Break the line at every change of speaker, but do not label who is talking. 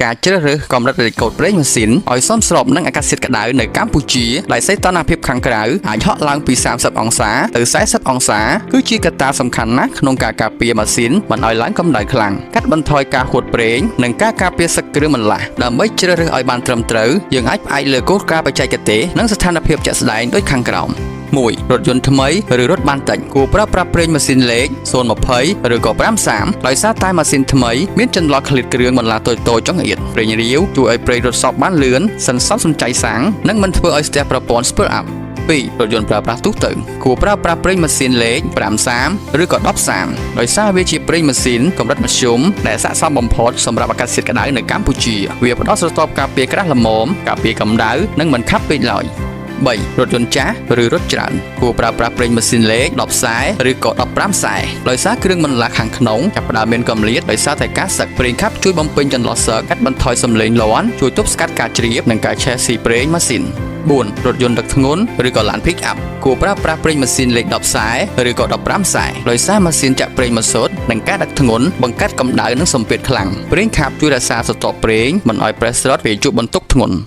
ការជ្រើសរើសកម្រិតរេកូតប្រេងម៉ាស៊ីនឲ្យសមស្របនឹងអាកាសធាតុក្តៅនៅកម្ពុជាដែលសីតុណ្ហភាពខាងក្រៅអាចហក់ឡើងពី30អង្សាទៅ40អង្សាគឺជាកត្តាសំខាន់ណាស់ក្នុងការការពារម៉ាស៊ីនមិនឲ្យឡើងកម្ដៅខ្លាំងកាត់បន្ថយការហួតប្រេងនិងការការពារសឹកគ្រឿងបន្លាស់ដើម្បីជ្រើសរើសឲ្យបានត្រឹមត្រូវយើងអាចផ្អែកលើគោលការណ៍បច្ចេកទេសនិងស្ថានភាពជាក់ស្ដែងដូចខាងក្រោម1រថយន្តថ្មីឬរថបានតិចគួរប្រើប្រាស់ប្រេងម៉ាស៊ីនលេខ020ឬក៏530ដោយសារតែម៉ាស៊ីនថ្មីមានចន្លោះឃ្លាតគ្រឿងបន្លាស់តូចៗចង្អៀតប្រេងរាវជួយឲ្យប្រេងរត់សក់បានលឿនសន្សំសំចៃសាំងនិងមិនធ្វើឲ្យស្ទះប្រព័ន្ធ spur up 2រថយន្តប្រើប្រាស់ទូទៅគួរប្រើប្រាស់ប្រេងម៉ាស៊ីនលេខ530ឬក៏1030ដោយសារវាជាប្រេងម៉ាស៊ីនកម្រិតមធ្យមដែលស័ក្តិសមបំផុតសម្រាប់អាកាសធាតុក្តៅនៅកម្ពុជាវាផ្ដល់ស្រទាប់ការពារក្រាស់ល្មមការពារកម្ដៅនិងមិនខាប់ពេកឡើយ3រថយន្តចាស់ឬរថច្រើនគួរប្រើប្រាស់ប្រេងម៉ាស៊ីនលេខ10ខ្សែឬក៏15ខ្សែដោយសារគ្រឿងបន្លាស់ខាងក្នុងចាប់ផ្ដើមមានកម្លាតដោយសារតែការសឹកប្រេងខាប់ជួយបំពេញចន្លោះសឹកកាត់បន្ថយសំឡេងលាន់ជួយទប់ស្កាត់ការជ្រាបនិងការឆេះស៊ីប្រេងម៉ាស៊ីន4រថយន្តដឹកធ្ងន់ឬក៏ឡាន pick up គួរប្រើប្រាស់ប្រេងម៉ាស៊ីនលេខ10ខ្សែឬក៏15ខ្សែដោយសារម៉ាស៊ីនចាក់ប្រេងម៉ាស៊ូតនិងការដឹកធ្ងន់បង្កើតកម្ដៅនិងសម្ពាធខ្លាំងប្រេងខាប់ជួយរក្សាស្រទាប់ប្រេងមិនឲ្យប្រេះស្រុតពេលជួបបន្ទុកធ្ងន់